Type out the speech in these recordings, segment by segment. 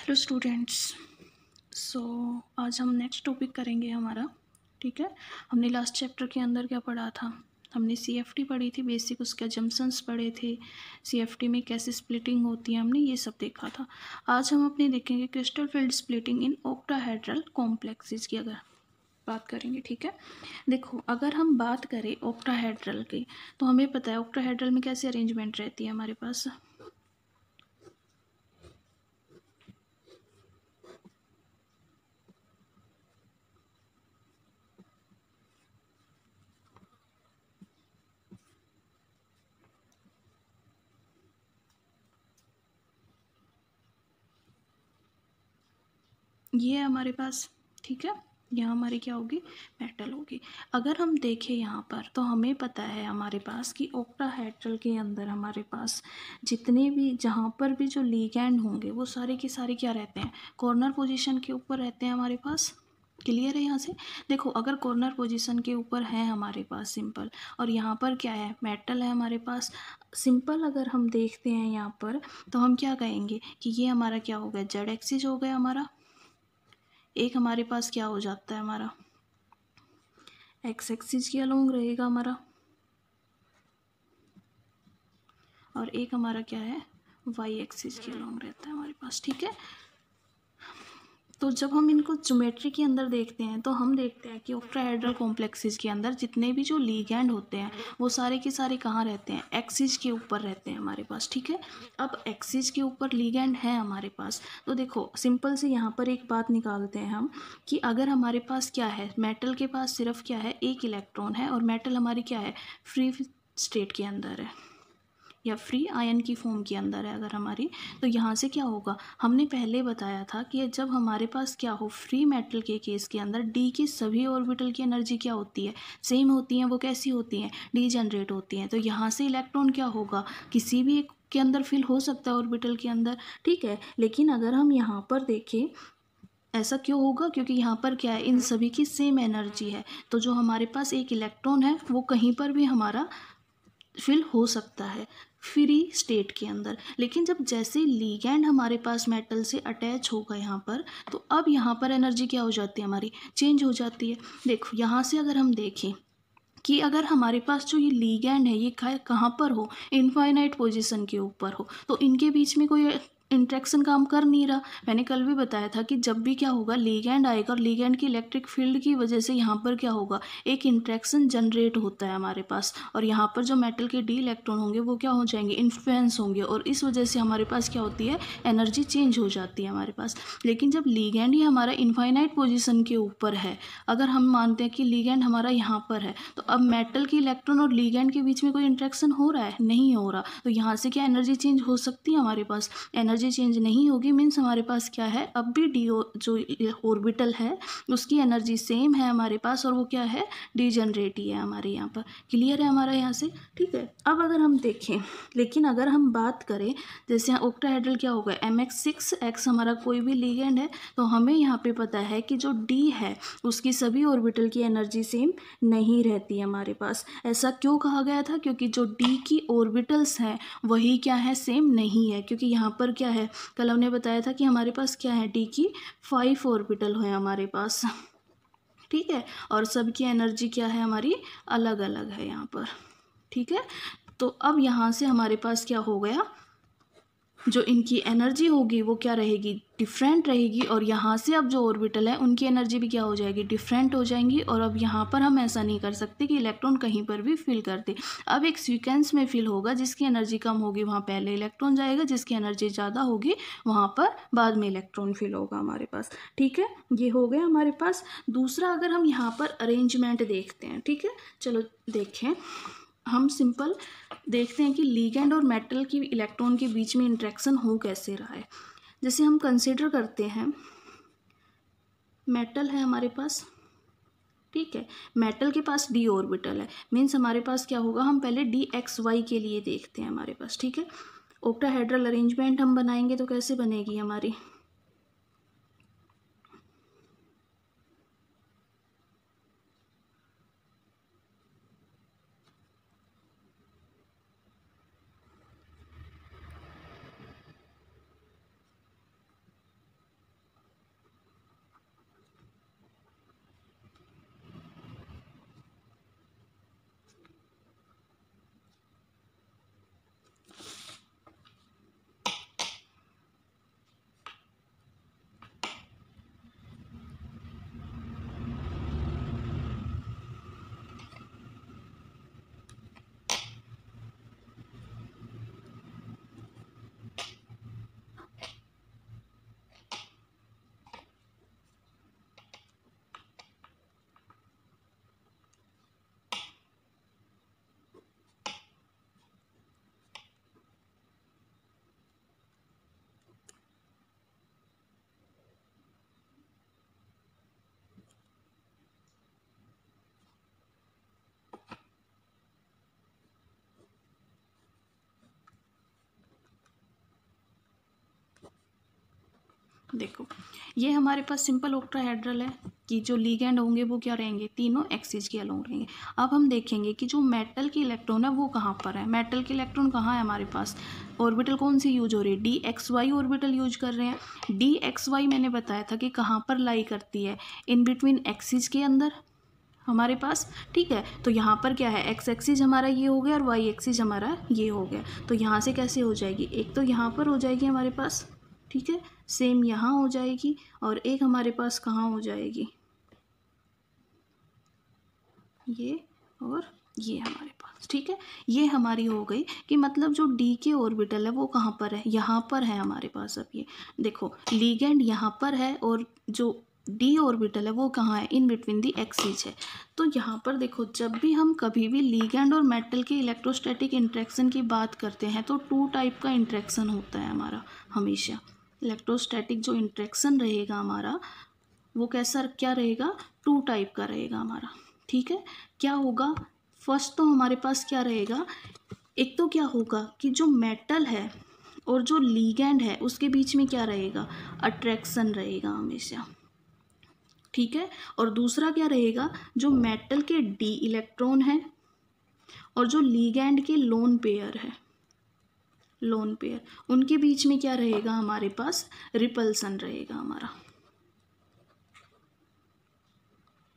Hello students. सो आज हम next topic करेंगे हमारा। ठीक है, हमने लास्ट चैप्टर के अंदर क्या पढ़ा था? हमने सीएफटी पढ़ी थी, बेसिक उसके जंक्शंस पढ़े थे, सीएफटी में कैसे स्प्लिटिंग होती है, हमने ये सब देखा था। आज हम अपने देखेंगे crystal field splitting in octahedral complexes की अगर बात करेंगे। ठीक है, देखो अगर हम बात करें ऑक्टाहेड्रल की, तो हमें पता है ऑक्टाहेड्रल में कैसे अरेंजमेंट रहती है हमारे पास। ये है हमारे पास। ठीक है, यहाँ हमारी क्या होगी? मेटल होगी। अगर हम देखें यहाँ पर तो हमें पता है हमारे पास कि ऑक्टाहेड्रल के अंदर हमारे पास जितने भी जहाँ पर भी जो लिगैंड होंगे वो सारे के सारे क्या रहते हैं? कॉर्नर पोजीशन के ऊपर रहते हैं हमारे पास। क्लियर है यहाँ से? देखो अगर कॉर्नर पोजीशन के ऊपर है हमारे पास सिंपल, और यहाँ पर क्या है? मेटल है हमारे पास। सिंपल अगर हम देखते हैं यहाँ पर तो हम क्या कहेंगे कि ये हमारा क्या हो गया? जेड एक्सिस हो गया हमारा। एक हमारे पास क्या हो जाता है हमारा? एक्स एक्सिस के अलोंग रहेगा हमारा, और एक हमारा क्या है? वाई एक्सिस के अलोंग रहता है हमारे पास। ठीक है, तो जब हम इनको ज्योमेट्री के अंदर देखते हैं तो हम देखते हैं कि ऑक्टाहेड्रल कॉम्प्लेक्सेस के अंदर जितने भी जो लिगैंड होते हैं वो सारे के सारे कहाँ रहते हैं? एक्सिस के ऊपर रहते हैं हमारे पास। ठीक है, अब एक्सिस के ऊपर लिगैंड है हमारे पास, तो देखो सिंपल से यहाँ पर एक बात निकालते हैं हम कि अगर हमारे पास क्या है? मेटल के पास सिर्फ क्या है? एक इलेक्ट्रॉन है, और मेटल हमारी क्या है? फ्री स्टेट के अंदर है या फ्री आयन की फॉर्म के अंदर है अगर हमारी, तो यहाँ से क्या होगा? हमने पहले बताया था कि जब हमारे पास क्या हो, फ्री मेटल के केस के अंदर डी की सभी ऑर्बिटल की एनर्जी क्या होती है? सेम होती हैं। वो कैसी होती हैं? डी जनरेट होती हैं। तो यहाँ से इलेक्ट्रॉन क्या होगा? किसी भी एक के अंदर फिल हो सकता है ऑर्बिटल के अंदर। ठीक है, लेकिन अगर हम यहाँ पर देखें, ऐसा क्यों होगा? क्योंकि यहाँ पर क्या है? इन सभी की सेम एनर्जी है, तो जो हमारे पास एक इलेक्ट्रॉन है वो कहीं पर भी हमारा फिल हो सकता है फ्री स्टेट के अंदर। लेकिन जब जैसे लिगैंड हमारे पास मेटल से अटैच होगा यहाँ पर, तो अब यहाँ पर एनर्जी क्या हो जाती है? हमारी चेंज हो जाती है। देखो यहाँ से अगर हम देखें कि अगर हमारे पास जो ये लिगैंड है ये कहाँ पर हो? इनफाइनाइट पोजीशन के ऊपर हो, तो इनके बीच में कोई इंट्रैक्शन काम कर नहीं रहा। मैंने कल भी बताया था कि जब भी क्या होगा? लिगैंड आएगा और लिगैंड की इलेक्ट्रिक फील्ड की वजह से यहाँ पर क्या होगा? एक इंट्रैक्शन जनरेट होता है हमारे पास, और यहाँ पर जो मेटल के डी इलेक्ट्रॉन होंगे वो क्या हो जाएंगे? इन्फ्लुएंस होंगे, और इस वजह से हमारे पास क्या होती है? एनर्जी चेंज हो जाती है हमारे पास। लेकिन जब लिगैंड ही हमारा इनफाइनाइट पोजिशन के ऊपर है, अगर हम मानते हैं कि लिगैंड हमारा यहाँ पर है, तो अब मेटल के इलेक्ट्रॉन और लिगैंड के बीच में कोई इंट्रैक्शन हो रहा है? नहीं हो रहा। तो यहाँ से क्या एनर्जी चेंज हो सकती है हमारे पास? एनर्जी चेंज नहीं होगी। मीन्स हमारे पास क्या है? अब भी डी जो ऑर्बिटल है उसकी एनर्जी सेम है हमारे पास, और वो क्या है? डीजनरेट ही है हमारे यहाँ पर। क्लियर है हमारा यहाँ से? ठीक है, अब अगर हम देखें, लेकिन अगर हम बात करें जैसे ऑक्टाहेड्रल क्या होगा? MX6X हमारा कोई भी लिगैंड है, तो हमें यहाँ पे पता है कि जो डी है उसकी सभी ऑर्बिटल की एनर्जी सेम नहीं रहती है हमारे पास। ऐसा क्यों कहा गया था? क्योंकि जो डी की ऑर्बिटल्स हैं वही क्या है? सेम नहीं है। क्योंकि यहाँ पर क्या है? कल हमने बताया था कि हमारे पास क्या है? डी की 5 ऑर्बिटल है हमारे पास। ठीक है, और सबकी एनर्जी क्या है? हमारी अलग अलग है यहाँ पर। ठीक है, तो अब यहाँ से हमारे पास क्या हो गया? जो इनकी एनर्जी होगी वो क्या रहेगी? डिफरेंट रहेगी, और यहाँ से अब जो ऑर्बिटल है उनकी एनर्जी भी क्या हो जाएगी? डिफरेंट हो जाएंगी। और अब यहाँ पर हम ऐसा नहीं कर सकते कि इलेक्ट्रॉन कहीं पर भी फिल कर दे। अब एक सीक्वेंस में फिल होगा, जिसकी एनर्जी कम होगी वहाँ पहले इलेक्ट्रॉन जाएगा, जिसकी एनर्जी ज़्यादा होगी वहाँ पर बाद में इलेक्ट्रॉन फिल होगा हमारे पास। ठीक है, ये हो गया हमारे पास। दूसरा अगर हम यहाँ पर अरेंजमेंट देखते हैं, ठीक है, चलो देखें, हम सिंपल देखते हैं कि लिगैंड और मेटल की इलेक्ट्रॉन के बीच में इंट्रैक्शन हो कैसे रहा है। जैसे हम कंसीडर करते हैं मेटल है हमारे पास। ठीक है, मेटल के पास डी ऑर्बिटल है। मीन्स हमारे पास क्या होगा? हम पहले DXY के लिए देखते हैं हमारे पास। ठीक है, ऑक्टाहेड्रल अरेंजमेंट हम बनाएंगे तो कैसे बनेगी हमारी? देखो ये हमारे पास सिंपल ऑक्टाहेड्रल है कि जो लीगेंड होंगे वो क्या रहेंगे, तीनों एक्सिस के अलोंग रहेंगे। अब हम देखेंगे कि जो मेटल की इलेक्ट्रॉन है वो कहाँ पर है। मेटल की इलेक्ट्रॉन कहाँ है हमारे पास, ऑर्बिटल कौन सी यूज हो रही है, DXY ऑर्बिटल यूज कर रहे हैं। DXY मैंने बताया था कि कहाँ पर लाई करती है, इन बिटवीन एक्सिस के अंदर हमारे पास, ठीक है। तो यहाँ पर क्या है, एक्स एक्सिस हमारा ये हो गया और वाई एक्सिस हमारा ये हो गया। तो यहाँ से कैसे हो जाएगी, एक तो यहाँ पर हो जाएगी हमारे पास, ठीक है, सेम यहाँ हो जाएगी, और एक हमारे पास कहाँ हो जाएगी, ये और ये हमारे पास, ठीक है। ये हमारी हो गई कि मतलब जो डी के ऑर्बिटल है वो कहाँ पर है, यहाँ पर है हमारे पास। अब ये देखो लीगेंड यहाँ पर है और जो डी ऑर्बिटल है वो कहाँ है, इन बिटवीन दी एक्सिस है। तो यहाँ पर देखो जब भी हम कभी भी लीगेंड और मेटल के इलेक्ट्रोस्टैटिक इंटरेक्शन की बात करते हैं तो टू टाइप का इंटरेक्शन होता है हमारा हमेशा। इलेक्ट्रोस्टैटिक जो इंटरेक्शन रहेगा हमारा वो कैसा क्या रहेगा, टू टाइप का रहेगा हमारा, ठीक है। क्या होगा, फर्स्ट तो हमारे पास क्या रहेगा, एक तो क्या होगा कि जो मेटल है और जो लीगेंड है उसके बीच में क्या रहेगा, अट्रैक्शन रहेगा हमेशा, ठीक है। और दूसरा क्या रहेगा, जो मेटल के डी इलेक्ट्रॉन है और जो लीगेंड के लोन पेयर है, लोन पेयर, उनके बीच में क्या रहेगा हमारे पास, रिपल्सन रहेगा हमारा,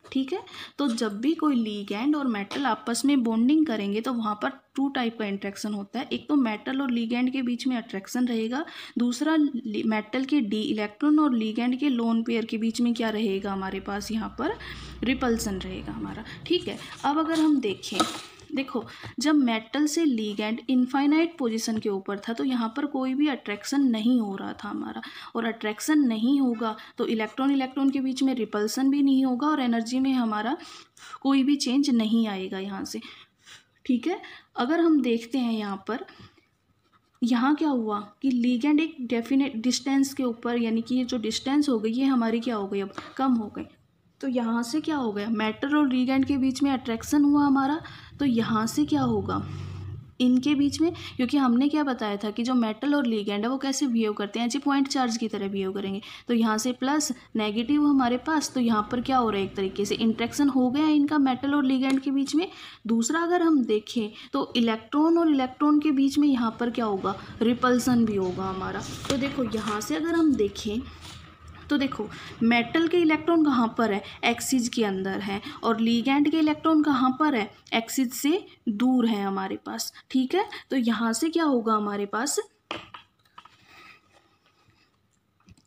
ठीक है। तो जब भी कोई लीगेंड और मेटल आपस में बॉन्डिंग करेंगे तो वहाँ पर टू टाइप का इंट्रैक्शन होता है। एक तो मेटल और लीगेंड के बीच में अट्रैक्शन रहेगा, दूसरा मेटल के डी इलेक्ट्रॉन और लीगेंड के लोन पेयर के बीच में क्या रहेगा हमारे पास, यहाँ पर रिपल्सन रहेगा हमारा, ठीक है। अब अगर हम देखें, देखो जब मेटल से लीगेंड इनफाइनाइट पोजीशन के ऊपर था तो यहाँ पर कोई भी अट्रैक्शन नहीं हो रहा था हमारा, और अट्रैक्शन नहीं होगा तो इलेक्ट्रॉन इलेक्ट्रॉन के बीच में रिपल्सन भी नहीं होगा और एनर्जी में हमारा कोई भी चेंज नहीं आएगा यहाँ से, ठीक है। अगर हम देखते हैं यहाँ पर, यहाँ क्या हुआ कि लीगेंड एक डेफिनेट डिस्टेंस के ऊपर, यानी कि ये जो डिस्टेंस हो गई ये हमारी क्या हो गई, अब कम हो गई। तो यहाँ से क्या हो गया, मेटल और लीगेंड के बीच में अट्रैक्शन हुआ हमारा, तो यहाँ से क्या होगा, इनके बीच में, क्योंकि हमने क्या बताया था कि जो मेटल और लीगेंड है वो कैसे बिहेव करते हैं, ऐसे पॉइंट चार्ज की तरह बिहेव करेंगे। तो यहाँ से प्लस नेगेटिव हमारे पास, तो यहाँ पर क्या हो रहा है, एक तरीके से इंट्रैक्शन हो गया इनका मेटल और लीगेंड के बीच में। दूसरा अगर हम देखें तो इलेक्ट्रॉन और इलेक्ट्रॉन के बीच में यहाँ पर क्या होगा, रिपल्सन भी होगा हमारा। तो देखो यहाँ से अगर हम देखें तो देखो मेटल के इलेक्ट्रॉन कहाँ पर है, एक्सिस के अंदर है, और लीगेंड के इलेक्ट्रॉन कहाँ पर है, एक्सिस से दूर है हमारे पास, ठीक है। तो यहाँ से क्या होगा हमारे पास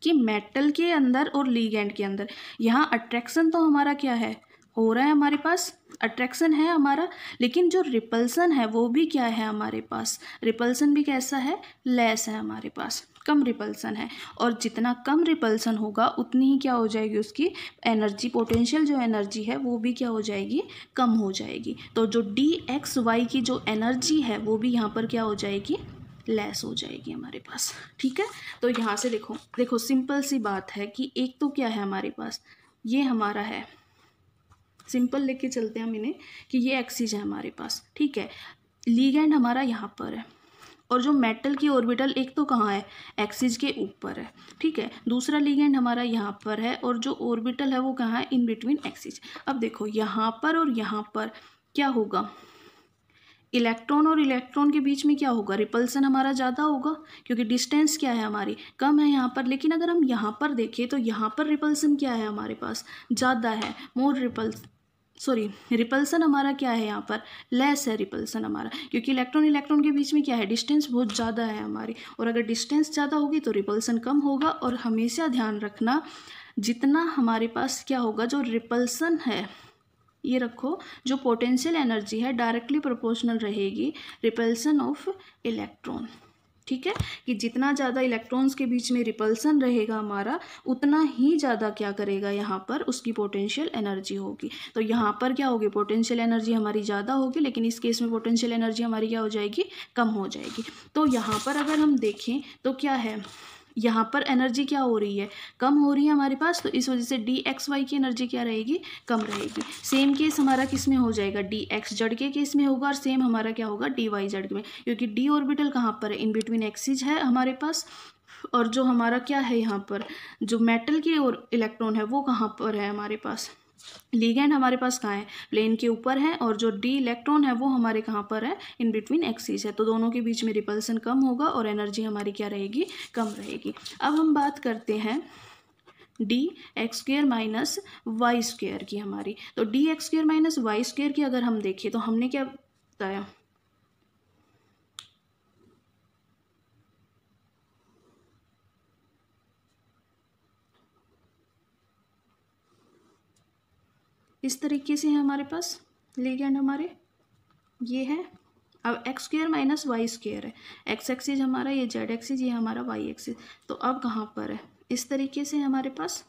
कि मेटल के अंदर और लीगेंड के अंदर यहाँ अट्रैक्शन तो हमारा क्या है, हो रहा है हमारे पास, अट्रैक्शन है हमारा, लेकिन जो रिपल्सन है वो भी क्या है हमारे पास, रिपल्सन भी कैसा है, लेस है हमारे पास, कम रिपल्सन है। और जितना कम रिपल्सन होगा उतनी ही क्या हो जाएगी उसकी एनर्जी, पोटेंशियल जो एनर्जी है वो भी क्या हो जाएगी, कम हो जाएगी। तो जो DXY की जो एनर्जी है वो भी यहाँ पर क्या हो जाएगी, लेस हो जाएगी हमारे पास, ठीक है। तो यहाँ से देखो देखो सिंपल सी बात है कि एक तो क्या है हमारे पास, ये हमारा है, सिंपल लेके चलते हैं हम इन्हें कि ये एक्सिस है हमारे पास, ठीक है। लीगेंड हमारा यहाँ पर है और जो मेटल की ऑर्बिटल एक तो कहाँ है, एक्सिस के ऊपर है, ठीक है। दूसरा लीगेंड हमारा यहाँ पर है और जो ऑर्बिटल है वो कहाँ है, इन बिटवीन एक्सिस। अब देखो यहाँ पर और यहाँ पर क्या होगा, इलेक्ट्रॉन और इलेक्ट्रॉन के बीच में क्या होगा, रिपल्सन हमारा ज़्यादा होगा क्योंकि डिस्टेंस क्या है हमारी, कम है यहाँ पर। लेकिन अगर हम यहाँ पर देखें तो यहाँ पर रिपल्सन क्या है हमारे पास, ज़्यादा है, मोर रिपल्सन हमारा क्या है यहाँ पर, लेस है रिपल्सन हमारा, क्योंकि इलेक्ट्रॉन इलेक्ट्रॉन के बीच में क्या है, डिस्टेंस बहुत ज़्यादा है हमारी, और अगर डिस्टेंस ज़्यादा होगी तो रिपल्सन कम होगा। और हमेशा ध्यान रखना जितना हमारे पास क्या होगा, जो रिपल्सन है, ये रखो, जो पोटेंशियल एनर्जी है डायरेक्टली प्रोपोर्शनल रहेगी रिपल्सन ऑफ इलेक्ट्रॉन, ठीक है। कि जितना ज़्यादा इलेक्ट्रॉन्स के बीच में रिपल्सन रहेगा हमारा उतना ही ज़्यादा क्या करेगा, यहाँ पर उसकी पोटेंशियल एनर्जी होगी। तो यहाँ पर क्या होगी, पोटेंशियल एनर्जी हमारी ज़्यादा होगी, लेकिन इस केस में पोटेंशियल एनर्जी हमारी क्या हो जाएगी, कम हो जाएगी। तो यहाँ पर अगर हम देखें तो क्या है, यहाँ पर एनर्जी क्या हो रही है, कम हो रही है हमारे पास, तो इस वजह से DXY की एनर्जी क्या रहेगी, कम रहेगी। सेम केस हमारा किस में हो जाएगा, DX जड़ के केस में होगा, और सेम हमारा क्या होगा, DY जड़ में, क्योंकि D ऑर्बिटल कहाँ पर है, इन बिटवीन एक्सिस है हमारे पास, और जो हमारा क्या है यहाँ पर, जो मेटल की और इलेक्ट्रॉन है वो कहाँ पर है हमारे पास, लिगेंड हमारे पास कहाँ है, प्लेन के ऊपर है, और जो डी इलेक्ट्रॉन है वो हमारे कहाँ पर है, इन बिटवीन एक्सिस है। तो दोनों के बीच में रिपल्सन कम होगा और एनर्जी हमारी क्या रहेगी, कम रहेगी। अब हम बात करते हैं d x square minus y square की हमारी। तो d x square minus y square की अगर हम देखें तो हमने क्या बताया, इस तरीके से है हमारे पास लिगेंड हमारे, ये है। अब x square minus y square है, एक्स एक्सिस हमारा, ये जेड एक्सिस, ये हमारा वाई एक्सिस। तो अब कहाँ पर है, इस तरीके से हमारे पास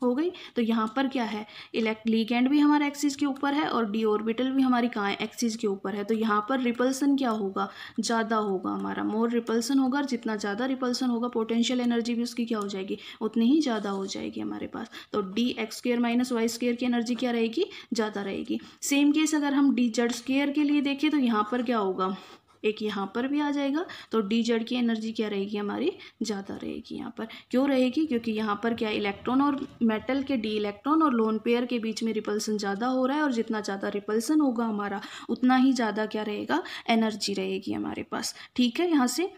हो गई। तो यहाँ पर क्या है, लिगेंड भी हमारा एक्सिस के ऊपर है और डी ऑर्बिटल भी हमारी कहाँ है, एक्सिस के ऊपर है। तो यहाँ पर रिपल्सन क्या होगा, ज़्यादा होगा हमारा, मोर रिपल्सन होगा। और जितना ज़्यादा रिपल्सन होगा पोटेंशियल एनर्जी भी उसकी क्या हो जाएगी, उतनी ही ज़्यादा हो जाएगी हमारे पास। तो d x square minus y square की एनर्जी क्या रहेगी, ज़्यादा रहेगी। सेम केस अगर हम डी जेड स्क्वेयर के लिए देखें तो यहाँ पर क्या होगा, एक यहाँ पर भी आ जाएगा। तो डी जेड की एनर्जी क्या रहेगी हमारी, ज़्यादा रहेगी यहाँ पर। क्यों रहेगी, क्योंकि यहाँ पर क्या, इलेक्ट्रॉन और मेटल के, डी इलेक्ट्रॉन और लोन पेयर के बीच में रिपल्सन ज़्यादा हो रहा है, और जितना ज़्यादा रिपल्सन होगा हमारा उतना ही ज़्यादा क्या रहेगा, एनर्जी रहेगी हमारे पास। ठीक है, यहाँ से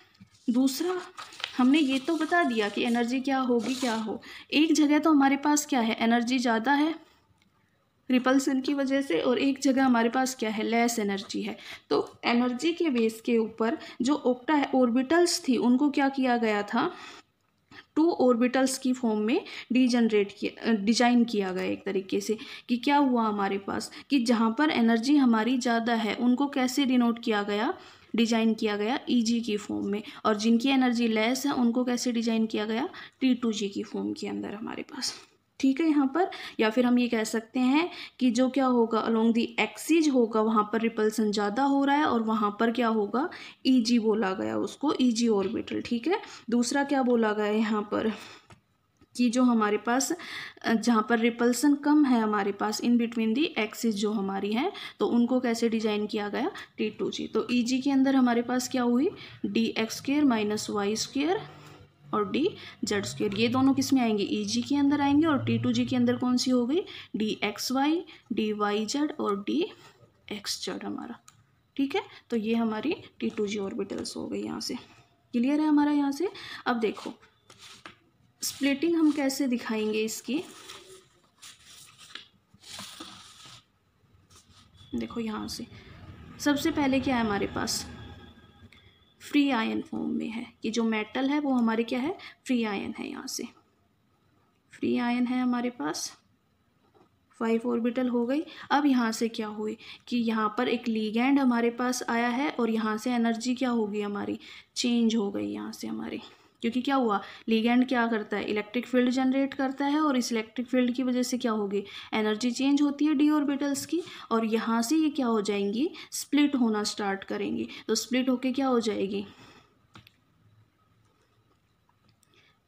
दूसरा हमने ये तो बता दिया कि एनर्जी क्या होगी, क्या हो। एक जगह तो हमारे पास क्या है, एनर्जी ज़्यादा है रिपल्सन की वजह से, और एक जगह हमारे पास क्या है, लेस एनर्जी है। तो एनर्जी के बेस के ऊपर जो ऑक्टा ऑर्बिटल्स थी उनको क्या किया गया था, 2 ऑर्बिटल्स की फॉर्म में डिजाइन किया गया एक तरीके से। कि क्या हुआ हमारे पास, कि जहाँ पर एनर्जी हमारी ज़्यादा है उनको कैसे डिनोट किया गया, डिजाइन किया गया Eg की फॉर्म में, और जिनकी एनर्जी लेस है उनको कैसे डिजाइन किया गया, T2G की फॉर्म के अंदर हमारे पास। ठीक है यहाँ पर, या फिर हम ये कह सकते हैं कि जो क्या होगा, अलोंग दी एक्सिस होगा वहाँ पर रिपल्सन ज़्यादा हो रहा है, और वहाँ पर क्या होगा, Eg बोला गया उसको, Eg ऑर्बिटल। ठीक है, दूसरा क्या बोला गया यहाँ पर, कि जो हमारे पास जहाँ पर रिपल्सन कम है हमारे पास इन बिटवीन दी एक्सिस जो हमारी हैं, तो उनको कैसे डिजाइन किया गया, T2G। तो Eg के अंदर हमारे पास क्या हुई, d x square minus y square और डी जेड स्क्वेयर, ये दोनों किस में आएंगे, Eg के अंदर आएंगे। और T2G के अंदर कौन सी हो गई, d x y, d y z और डी एक्स जेड हमारा। ठीक है, तो ये हमारी T2G ऑर्बिटल्स हो गई यहाँ से। क्लियर है हमारा यहाँ से। अब देखो स्प्लिटिंग हम कैसे दिखाएंगे इसकी, देखो यहाँ से सबसे पहले क्या है हमारे पास, फ्री आयन फॉर्म में है, कि जो मेटल है वो हमारे क्या है, फ्री आयन है। यहाँ से फ्री आयन है हमारे पास, 5 ऑर्बिटल हो गई। अब यहाँ से क्या हुई, कि यहाँ पर एक लिगेंड हमारे पास आया है, और यहाँ से एनर्जी क्या होगी हमारी, चेंज हो गई यहाँ से हमारी। क्योंकि क्या हुआ, लिगेंड क्या करता है, इलेक्ट्रिक फील्ड जनरेट करता है, और इस इलेक्ट्रिक फील्ड की वजह से क्या होगी, एनर्जी चेंज होती है डी ऑर्बिटल्स की, और यहाँ से ये क्या हो जाएंगी, स्प्लिट होना स्टार्ट करेंगी। तो स्प्लिट होके क्या हो जाएगी,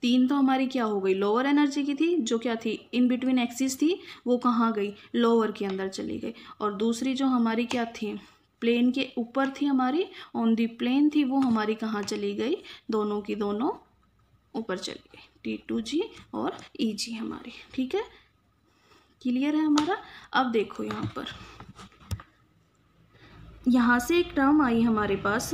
3 तो हमारी क्या हो गई, लोअर एनर्जी की थी, जो क्या थी, इन बिटवीन एक्सिस थी, वो कहाँ गई, लोअर के अंदर चली गई। और दूसरी जो हमारी क्या थी, प्लेन के ऊपर थी हमारी, ऑन दी प्लेन थी, वो हमारी कहाँ चली गई, दोनों की दोनों ऊपर चली गई, T2G और Eg हमारी। ठीक है, क्लियर है हमारा। अब देखो यहाँ पर, यहाँ से एक टर्म आई हमारे पास,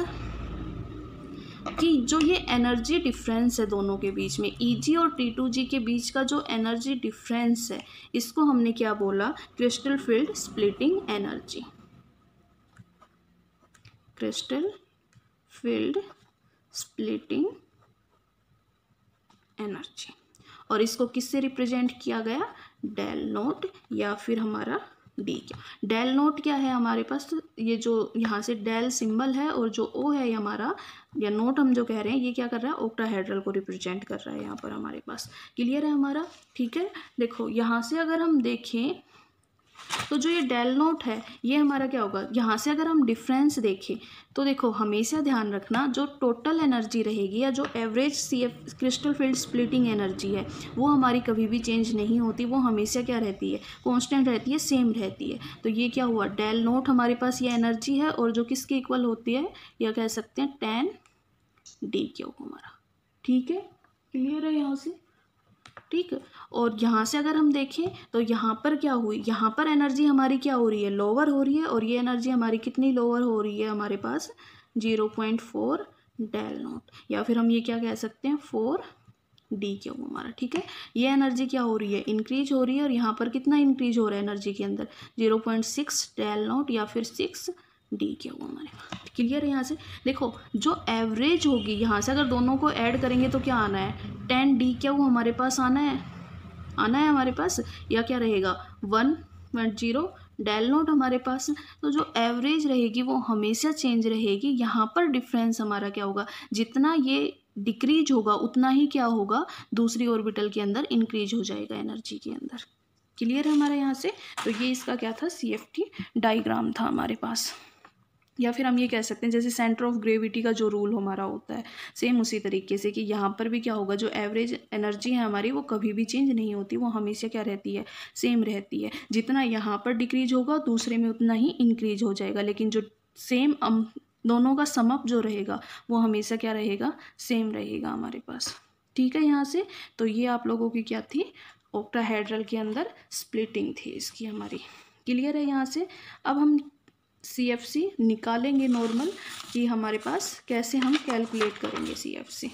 कि जो ये एनर्जी डिफरेंस है दोनों के बीच में, Eg और T2G के बीच का जो एनर्जी डिफरेंस है, इसको हमने क्या बोला, crystal field splitting energy, crystal field splitting energy. और इसको किससे रिप्रेजेंट किया गया, डेल नोट, या फिर हमारा डी। क्या डेल नोट क्या है हमारे पास, ये जो यहाँ से डेल सिंबल है, और जो ओ है हमारा, या नोट हम जो कह रहे हैं, ये क्या कर रहा है, ऑक्टाहेड्रल को रिप्रेजेंट कर रहा है यहाँ पर हमारे पास। क्लियर है हमारा। ठीक है, देखो यहाँ से अगर हम देखें तो जो ये डेल नोट है ये हमारा क्या होगा, यहाँ से अगर हम डिफरेंस देखें तो देखो हमेशा ध्यान रखना, जो टोटल एनर्जी रहेगी या जो average CF crystal field splitting energy है, वो हमारी कभी भी चेंज नहीं होती, वो हमेशा क्या रहती है, कांस्टेंट रहती है, सेम रहती है। तो ये क्या हुआ, डेल नोट हमारे पास ये एनर्जी है, और जो किसके इक्वल होती है, या कह सकते हैं 10 D क्यूब हमारा। ठीक है, क्लियर है यहाँ से, ठीक है। और यहाँ से अगर हम देखें तो यहाँ पर क्या हुई, यहाँ पर एनर्जी हमारी क्या हो रही है, लोअर हो रही है, और ये एनर्जी हमारी कितनी लोअर हो रही है हमारे पास 0.4 डेल नॉट, या फिर हम ये क्या कह सकते हैं 4 क्यू हमारा, ठीक है। ये एनर्जी क्या हो रही है, इंक्रीज हो रही है, और यहाँ पर कितना इंक्रीज हो रहा है एनर्जी के अंदर 0.6 डेल नॉट या फिर 6 क्यू हमारे पास। क्लियर है यहाँ से। देखो जो एवरेज होगी यहाँ से अगर दोनों को ऐड करेंगे तो क्या आना है 10 क्यू हमारे पास आना है हमारे पास, या क्या रहेगा 1.0 डेल नोट हमारे पास। तो जो एवरेज रहेगी वो हमेशा चेंज रहेगी, यहाँ पर डिफरेंस हमारा क्या होगा, जितना ये डिक्रीज होगा उतना ही क्या होगा दूसरी ऑर्बिटल के अंदर इंक्रीज हो जाएगा एनर्जी के अंदर। क्लियर है हमारे यहाँ से। तो ये इसका क्या था, CFT डायग्राम था हमारे पास, या फिर हम ये कह सकते हैं जैसे सेंटर ऑफ ग्रेविटी का जो रूल हमारा होता है सेम उसी तरीके से कि यहाँ पर भी क्या होगा, जो एवरेज एनर्जी है हमारी वो कभी भी चेंज नहीं होती, वो हमेशा क्या रहती है, सेम रहती है। जितना यहाँ पर डिक्रीज होगा दूसरे में उतना ही इंक्रीज हो जाएगा, लेकिन जो सेम दोनों का सम अप जो रहेगा वो हमेशा क्या रहेगा, सेम रहेगा हमारे पास। ठीक है यहाँ से। तो ये आप लोगों की क्या थी, ऑक्टाहेड्रल के अंदर स्प्लिटिंग थी इसकी हमारी। क्लियर है यहाँ से। अब हम CFC निकालेंगे नॉर्मल कि हमारे पास कैसे हम कैलकुलेट करेंगे CFC।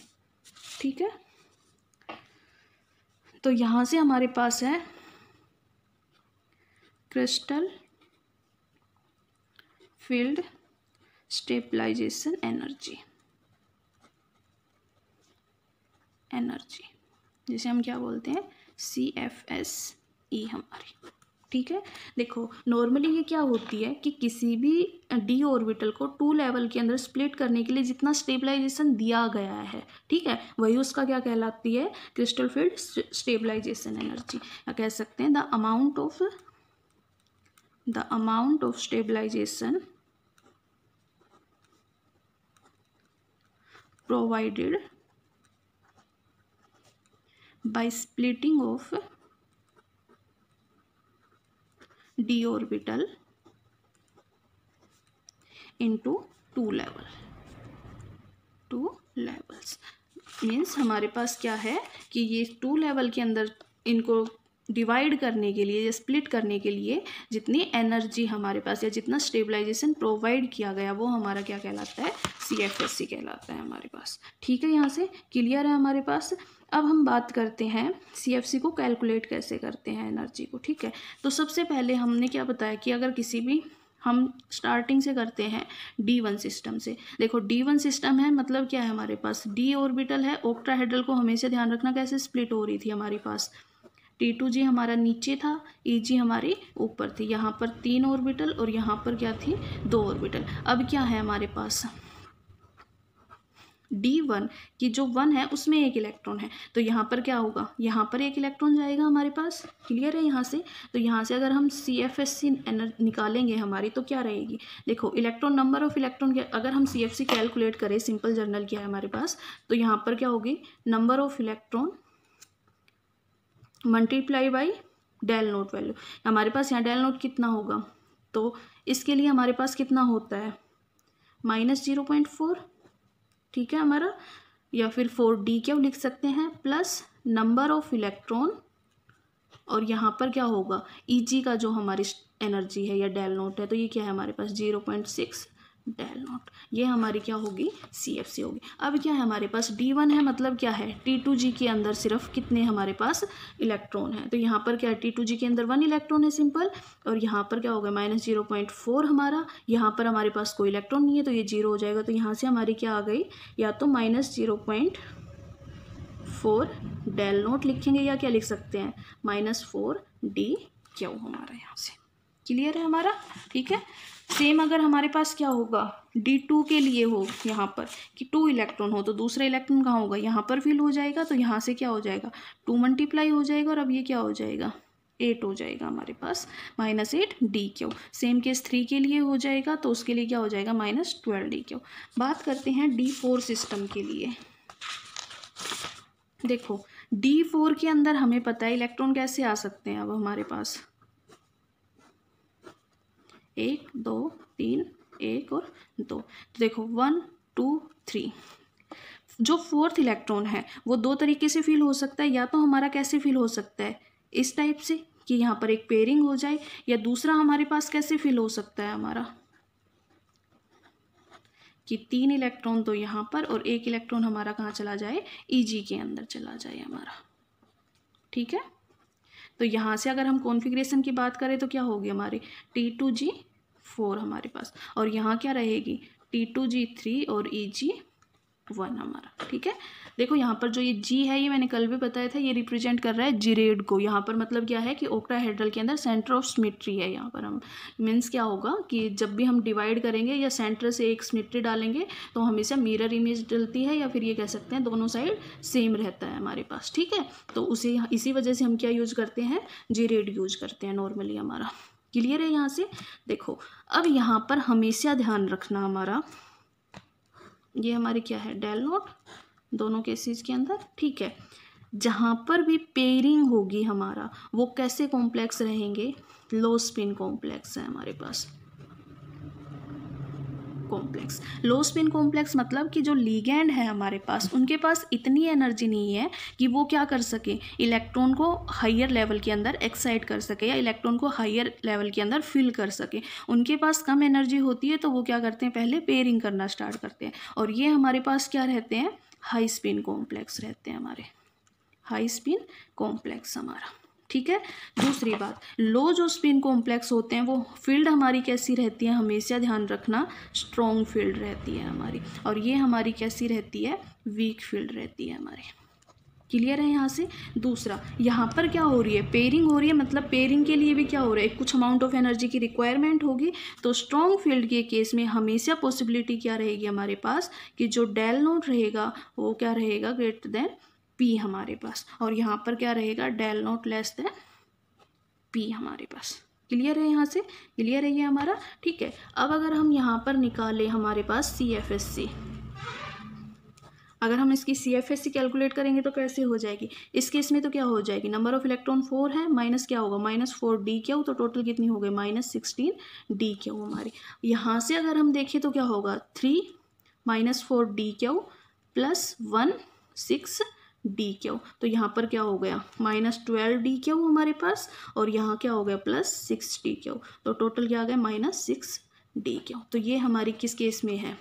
ठीक है, तो यहाँ से हमारे पास है क्रिस्टल फील्ड स्टेबलाइजेशन एनर्जी, जिसे हम क्या बोलते हैं CFSE हमारी। ठीक है, देखो नॉर्मली ये क्या होती है कि किसी भी d ऑर्बिटल को 2 लेवल के अंदर स्प्लिट करने के लिए जितना स्टेबलाइजेशन दिया गया है, ठीक है, वही उसका क्या कहलाती है, क्रिस्टल फील्ड स्टेबलाइजेशन एनर्जी, या कह सकते हैं the amount of stabilization provided by splitting of d orbital into 2 levels। Means हमारे पास क्या है कि ये 2 लेवल के अंदर इनको डिवाइड करने के लिए या स्प्लिट करने के लिए जितनी एनर्जी हमारे पास या जितना स्टेबलाइजेशन प्रोवाइड किया गया वो हमारा क्या कहलाता है, CFSE कहलाता है हमारे पास। ठीक है, यहाँ से क्लियर है हमारे पास। अब हम बात करते हैं CFC को कैलकुलेट कैसे करते हैं एनर्जी को। ठीक है, तो सबसे पहले हमने क्या बताया कि अगर किसी भी हम स्टार्टिंग से करते हैं D1 सिस्टम से। देखो D1 सिस्टम है मतलब क्या है, हमारे पास d ऑर्बिटल है, ऑक्टाहेड्रल को हमेशा ध्यान रखना कैसे स्प्लिट हो रही थी हमारे पास, T2G हमारा नीचे था, EG हमारी ऊपर थी, यहाँ पर 3 ऑर्बिटल और यहाँ पर क्या थी 2 ऑर्बिटल। अब क्या है हमारे पास D1 की जो 1 है उसमें 1 इलेक्ट्रॉन है, तो यहाँ पर क्या होगा, यहाँ पर 1 इलेक्ट्रॉन जाएगा हमारे पास। क्लियर है यहाँ से। तो यहाँ से अगर हम CFSE निकालेंगे हमारी तो क्या रहेगी, देखो इलेक्ट्रॉन नंबर ऑफ इलेक्ट्रॉन के अगर हम CFC कैलकुलेट करें, सिंपल जर्नल क्या है हमारे पास, तो यहाँ पर क्या होगी number of electron multiply by del naught value. हमारे पास यहाँ डेल नोट कितना होगा, तो इसके लिए हमारे पास कितना होता है -0.4, ठीक है हमारा, या फिर 4D क्यों लिख सकते हैं, प्लस नंबर ऑफ इलेक्ट्रॉन, और यहाँ पर क्या होगा EG का जो हमारी एनर्जी है या डेल नोट है, तो ये क्या है हमारे पास 0.6 डेल नोट, ये हमारी क्या होगी CFC होगी। अब क्या है हमारे पास D1 है मतलब क्या है T2G के अंदर सिर्फ कितने हमारे पास इलेक्ट्रॉन है, तो यहाँ पर क्या है T2G के अंदर 1 इलेक्ट्रॉन है सिंपल, और यहाँ पर क्या होगा -0.4 हमारा, यहाँ पर हमारे पास कोई इलेक्ट्रॉन नहीं है तो ये 0 हो जाएगा, तो यहाँ से हमारी क्या आ गई, या तो -0.4 डेल नोट लिखेंगे या क्या लिख सकते हैं -4D क्यू हमारा यहाँ से। क्लियर है हमारा। ठीक है, सेम अगर हमारे पास क्या होगा D2 के लिए हो यहाँ पर कि 2 इलेक्ट्रॉन हो, तो दूसरा इलेक्ट्रॉन कहाँ होगा, यहाँ पर फिल हो जाएगा, तो यहाँ से क्या हो जाएगा 2 मल्टीप्लाई हो जाएगा, और अब ये क्या हो जाएगा 8 हो जाएगा हमारे पास -8D क्यू। सेम केस 3 के लिए हो जाएगा, तो उसके लिए क्या हो जाएगा -12D क्यू। बात करते हैं D4 सिस्टम के लिए। देखो D4 के अंदर हमें पता है इलेक्ट्रॉन कैसे आ सकते हैं, अब हमारे पास 1 2 3 1 और 2, तो देखो 1 2 3 जो फोर्थ इलेक्ट्रॉन है वो दो तरीके से फिल हो सकता है, या तो हमारा कैसे फिल हो सकता है इस टाइप से कि यहाँ पर एक पेयरिंग हो जाए, या दूसरा हमारे पास कैसे फिल हो सकता है हमारा कि 3 इलेक्ट्रॉन तो यहाँ पर और 1 इलेक्ट्रॉन हमारा कहाँ चला जाए, ईजी के अंदर चला जाए हमारा। ठीक है, तो यहाँ से अगर हम कॉन्फ़िगरेशन की बात करें तो क्या होगी हमारी T2G4 हमारे पास, और यहाँ क्या रहेगी T2G3 और EG1 हमारा। ठीक है, देखो यहाँ पर जो ये G है ये मैंने कल भी बताया था, ये रिप्रेजेंट कर रहा है जिरेड को। यहाँ पर मतलब क्या है कि ओक्टाहेड्रल के अंदर सेंटर ऑफ सिमेट्री है। यहाँ पर हम मीन्स क्या होगा कि जब भी हम डिवाइड करेंगे या सेंटर से एक सिमेट्री डालेंगे तो हमेशा मिरर इमेज डलती है, या फिर ये कह सकते हैं दोनों साइड सेम रहता है हमारे पास। ठीक है, तो उसे इसी वजह से हम क्या यूज करते हैं, जिरेड यूज करते हैं नॉर्मली हमारा। क्लियर है यहाँ से? देखो अब यहाँ पर हमेशा ध्यान रखना हमारा, ये हमारी क्या है डेल नोट दोनों केसेस के अंदर। ठीक है, जहाँ पर भी पेयरिंग होगी हमारा वो कैसे कॉम्प्लेक्स रहेंगे, लो स्पिन कॉम्प्लेक्स है हमारे पास। कॉम्प्लेक्स, लो स्पिन कॉम्प्लेक्स मतलब कि जो लिगेंड है हमारे पास उनके पास इतनी एनर्जी नहीं है कि वो क्या कर सके, इलेक्ट्रॉन को हायर लेवल के अंदर एक्साइट कर सके या इलेक्ट्रॉन को हायर लेवल के अंदर फिल कर सके। उनके पास कम एनर्जी होती है तो वो क्या करते हैं, पहले पेयरिंग करना स्टार्ट करते हैं, और ये हमारे पास क्या रहते हैं, हाई स्पिन कॉम्प्लेक्स रहते हैं हमारे, हाई स्पिन कॉम्प्लेक्स हमारा। ठीक है, दूसरी बात, लो जो स्पिन कॉम्प्लेक्स होते हैं वो फील्ड हमारी कैसी रहती है, हमेशा ध्यान रखना स्ट्रॉन्ग फील्ड रहती है हमारी, और ये हमारी कैसी रहती है, वीक फील्ड रहती है हमारी। क्लियर है यहाँ से? दूसरा, यहाँ पर क्या हो रही है, पेयरिंग हो रही है, मतलब पेयरिंग के लिए भी क्या हो रहा है, कुछ अमाउंट ऑफ एनर्जी की रिक्वायरमेंट होगी। तो स्ट्रॉन्ग फील्ड के केस में हमेशा पॉसिबिलिटी क्या रहेगी हमारे पास कि जो डेल नोट रहेगा वो क्या रहेगा, ग्रेटर देन पी हमारे पास, और यहाँ पर क्या रहेगा, del naught less than P हमारे पास। क्लियर है यहाँ से? क्लियर है ये हमारा। ठीक है, अब अगर हम यहाँ पर निकालें हमारे पास CFSC, अगर हम इसकी CFSC कैलकुलेट करेंगे तो कैसे हो जाएगी, इस केस में तो क्या हो जाएगी, नंबर ऑफ इलेक्ट्रॉन 4 है, माइनस क्या होगा, -4d3, तो टोटल कितनी हो गई, -16d3 हमारी। यहाँ से अगर हम देखें तो क्या होगा, 3 -4d3 प्लस 1 6d3, तो यहाँ पर क्या हो गया, -12d3 हमारे पास, और यहाँ क्या हो गया, +6d3, तो टोटल क्या आ गया, -6d3। तो ये हमारी किस केस में है,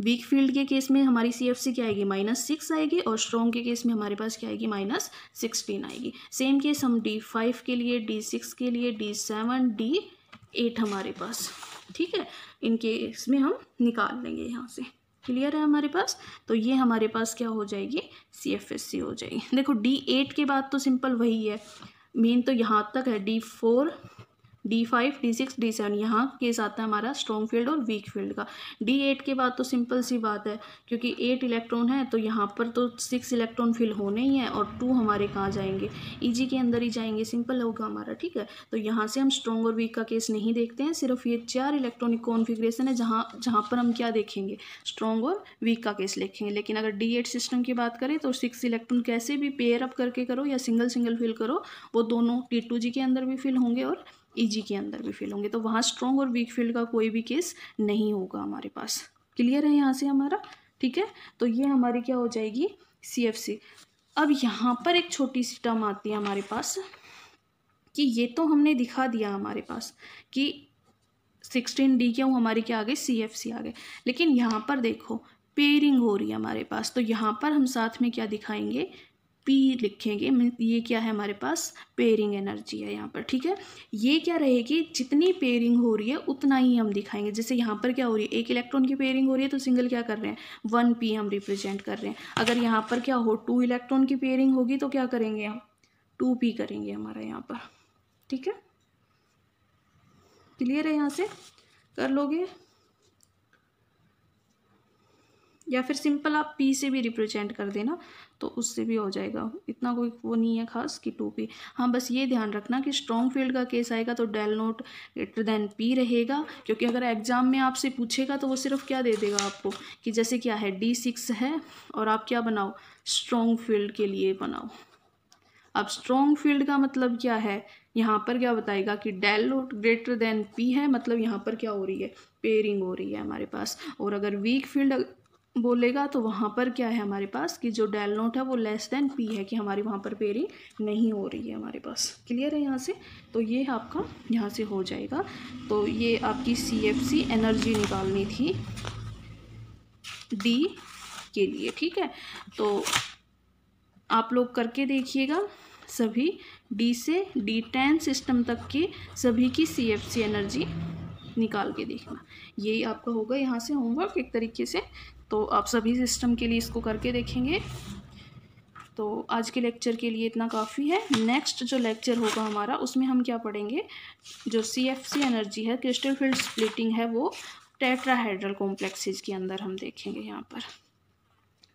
वीक फील्ड के केस में हमारी CFC क्या आएगी, -6 आएगी, और स्ट्रॉन्ग के केस में हमारे पास क्या आएगी, -16 आएगी। सेम केस हम D5 के लिए, D6 के लिए, D7 D8 हमारे पास। ठीक है, इन केस में हम निकाल लेंगे यहाँ से। क्लियर है हमारे पास? तो ये हमारे पास क्या हो जाएगी, CFSC हो जाएगी। देखो D8 के बाद तो सिंपल वही है, मेन तो यहाँ तक है, D4 D5 D6 D7, यहाँ केस आता है हमारा स्ट्रॉन्ग फील्ड और वीक फील्ड का। D8 के बाद तो सिंपल सी बात है, क्योंकि 8 इलेक्ट्रॉन है तो यहाँ पर तो 6 इलेक्ट्रॉन फिल होने ही है, और 2 हमारे कहाँ जाएंगे, EG के अंदर ही जाएंगे, सिंपल होगा हमारा। ठीक है, तो यहाँ से हम स्ट्रॉन्ग और वीक का केस नहीं देखते हैं, सिर्फ ये 4 इलेक्ट्रॉनिक कॉन्फिग्रेशन है जहाँ पर हम क्या देखेंगे, स्ट्रॉन्ग और वीक का केस देखेंगे। लेकिन अगर D8 सिस्टम की बात करें तो 6 इलेक्ट्रॉन कैसे भी पेयर अप करके करो या सिंगल सिंगल फिल करो, वो दोनों T2G के अंदर भी फिल होंगे और EG के अंदर भी फिल होंगे, तो वहाँ स्ट्रॉन्ग और वीक फील्ड का कोई भी केस नहीं होगा हमारे पास। क्लियर है यहाँ से हमारा? ठीक है, तो ये हमारी क्या हो जाएगी, CFC। अब यहाँ पर एक छोटी सी टर्म आती है हमारे पास कि ये तो हमने दिखा दिया हमारे पास कि 16d क्यों हमारी क्या आ गई, CFC आ गए, लेकिन यहाँ पर देखो पेयरिंग हो रही है हमारे पास, तो यहाँ पर हम साथ में क्या दिखाएंगे, P लिखेंगे, ये क्या है हमारे पास, पेयरिंग एनर्जी है यहाँ पर। ठीक है, ये क्या रहेगी, जितनी पेयरिंग हो रही है उतना ही हम दिखाएंगे। जैसे यहाँ पर क्या हो रही है, एक इलेक्ट्रॉन की पेयरिंग हो रही है तो सिंगल क्या कर रहे हैं, 1p हम रिप्रेजेंट कर रहे हैं। अगर यहाँ पर क्या हो, 2 इलेक्ट्रॉन की पेयरिंग होगी तो क्या करेंगे हम, 2p करेंगे हमारा यहाँ पर। ठीक है, क्लियर है यहाँ से, कर लोगे, या फिर सिंपल आप P से भी रिप्रेजेंट कर देना तो उससे भी हो जाएगा, इतना कोई वो नहीं है खास कि 2p। हाँ, बस ये ध्यान रखना कि स्ट्रॉन्ग फील्ड का केस आएगा तो del naught greater than P रहेगा, क्योंकि अगर एग्जाम में आपसे पूछेगा तो वो सिर्फ क्या दे देगा आपको कि जैसे क्या है, D6 है और आप क्या बनाओ, स्ट्रॉन्ग फील्ड के लिए बनाओ। अब स्ट्रॉन्ग फील्ड का मतलब क्या है, यहाँ पर क्या बताएगा कि del naught greater than P है, मतलब यहाँ पर क्या हो रही है, पेयरिंग हो रही है हमारे पास। और अगर वीक फील्ड बोलेगा तो वहाँ पर क्या है हमारे पास कि जो डेल नोट है वो लेस देन पी है, कि हमारी वहाँ पर पेयरिंग नहीं हो रही है हमारे पास। क्लियर है यहाँ से? तो ये आपका यहाँ से हो जाएगा। तो ये आपकी CFC एनर्जी निकालनी थी डी के लिए, ठीक है। तो आप लोग करके देखिएगा सभी डी से D10 सिस्टम तक के सभी की CFC एनर्जी निकाल के देखना। यही आपका होगा यहाँ से होमवर्क एक तरीके से। तो आप सभी सिस्टम के लिए इसको करके देखेंगे। तो आज के लेक्चर के लिए इतना काफ़ी है। नेक्स्ट जो लेक्चर होगा हमारा उसमें हम क्या पढ़ेंगे, जो CFC एनर्जी है, क्रिस्टल फील्ड स्प्लिटिंग है, वो टेट्राहेड्रल कॉम्प्लेक्सेस के अंदर हम देखेंगे यहाँ पर।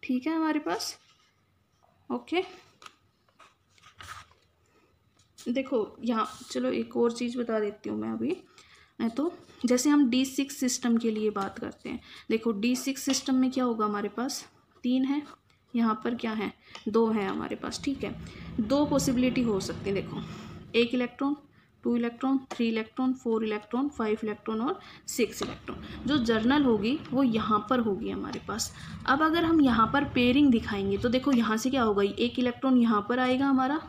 ठीक है हमारे पास? ओके, देखो यहाँ चलो एक और चीज़ बता देती हूँ मैं अभी। तो जैसे हम D6 सिस्टम के लिए बात करते हैं, देखो D6 सिस्टम में क्या होगा, हमारे पास 3 है, यहाँ पर क्या है 2 है हमारे पास, ठीक है। 2 पॉसिबिलिटी हो सकती है, देखो 1 electron, 2 electron, 3 electron, 4 electron, 5 electron और 6 इलेक्ट्रॉन। जो जर्नल होगी वो यहाँ पर होगी हमारे पास। अब अगर हम यहाँ पर पेयरिंग दिखाएंगे तो देखो यहाँ से क्या होगा, 1 इलेक्ट्रॉन यहाँ पर आएगा हमारा,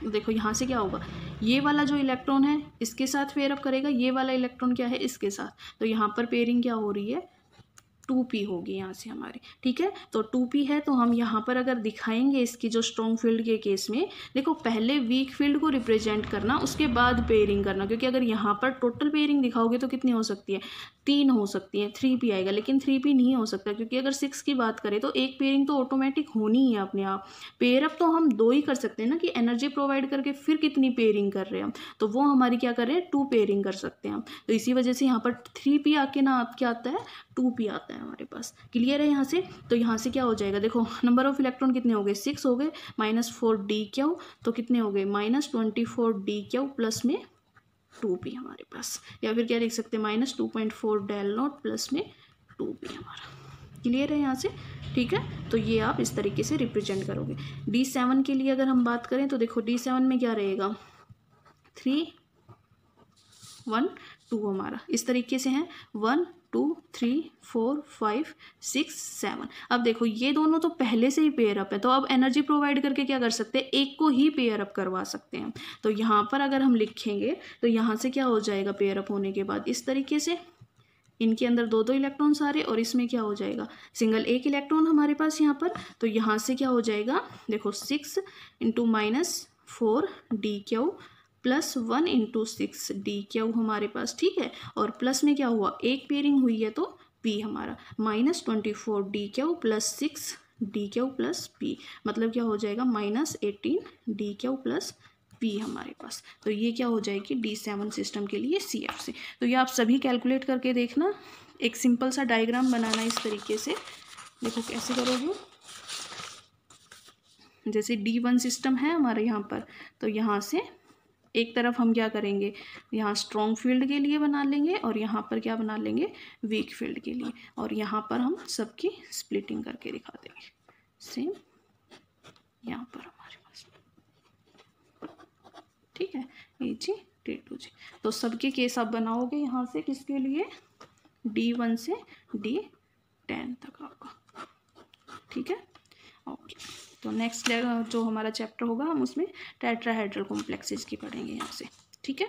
देखो यहाँ से क्या होगा, ये वाला जो इलेक्ट्रॉन है इसके साथ पेयर अप करेगा, ये वाला इलेक्ट्रॉन क्या है इसके साथ, तो यहाँ पर पेयरिंग क्या हो रही है 2p होगी यहाँ से हमारी, ठीक है। तो 2p है, तो हम यहाँ पर अगर दिखाएंगे इसकी जो स्ट्रॉन्ग फील्ड के केस में, देखो पहले वीक फील्ड को रिप्रेजेंट करना, उसके बाद पेयरिंग करना, क्योंकि अगर यहाँ पर टोटल पेयरिंग दिखाओगे तो कितनी हो सकती है, 3 हो सकती है, 3p आएगा, लेकिन 3p नहीं हो सकता, क्योंकि अगर 6 की बात करें तो एक पेयरिंग तो ऑटोमेटिक होनी ही है अपने आप। पेयर अप तो हम 2 ही कर सकते हैं ना, कि एनर्जी प्रोवाइड करके फिर कितनी पेयरिंग कर रहे हैं हम, तो वो हमारी क्या कर रहे हैं 2 पेयरिंग कर सकते हैं हम। तो इसी वजह से यहाँ पर 3p आके ना आप क्या आता है 2p आता है हमारे पास। क्लियर है यहाँ से? तो यहाँ से क्या हो जाएगा, देखो नंबर ऑफ इलेक्ट्रॉन कितने हो गए 6 हो गए, -4d(q), तो कितने हो गए -24d(q) प्लस में 2p हमारे पास, या फिर क्या लिख सकते हैं -2.4 डेल नॉट प्लस में 2p हमारा। क्लियर है यहाँ से? ठीक है, तो ये आप इस तरीके से रिप्रेजेंट करोगे। D7 के लिए अगर हम बात करें तो देखो D7 में क्या रहेगा 3 1 2 हमारा इस तरीके से है 1 2 3 4 5 6 7। अब देखो ये दोनों तो पहले से ही पेयर अप है, तो अब एनर्जी प्रोवाइड करके क्या कर सकते हैं, एक को ही पेयर अप करवा सकते हैं। तो यहाँ पर अगर हम लिखेंगे तो यहाँ से क्या हो जाएगा पेयर अप होने के बाद इस तरीके से, इनके अंदर 2 इलेक्ट्रॉन सारे, और इसमें क्या हो जाएगा सिंगल 1 इलेक्ट्रॉन हमारे पास यहाँ पर। तो यहाँ से क्या हो जाएगा, देखो 6 × -4d(q) प्लस 1 × 6d(q) हमारे पास, ठीक है। और प्लस में क्या हुआ, एक पेयरिंग हुई है तो p हमारा -24d(q) plus 6d(q) plus p, मतलब क्या हो जाएगा -18d(q) प्लस p हमारे पास। तो ये क्या हो जाएगी D7 सिस्टम के लिए CFC। तो ये आप सभी कैलकुलेट करके देखना। एक सिंपल सा डायग्राम बनाना इस तरीके से, देखो कैसे करोगे। जैसे D1 सिस्टम है हमारे यहाँ पर, तो यहाँ से एक तरफ हम क्या करेंगे, यहाँ स्ट्रॉन्ग फील्ड के लिए बना लेंगे, और यहाँ पर क्या बना लेंगे वीक फील्ड के लिए, और यहाँ पर हम सबकी स्प्लिटिंग करके दिखा देंगे। सेम यहाँ पर हमारे पास, ठीक है, Ag T2G। तो सबके केस आप बनाओगे यहाँ से, किसके लिए D1 से D10 तक आपका, ठीक है। ओके, तो नेक्स्ट जो हमारा चैप्टर होगा हम उसमें टेट्राहेड्रल कॉम्प्लेक्सेस की पढ़ेंगे यहाँ से, ठीक है।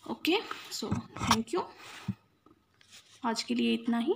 ओके, सो थैंक यू, आज के लिए इतना ही।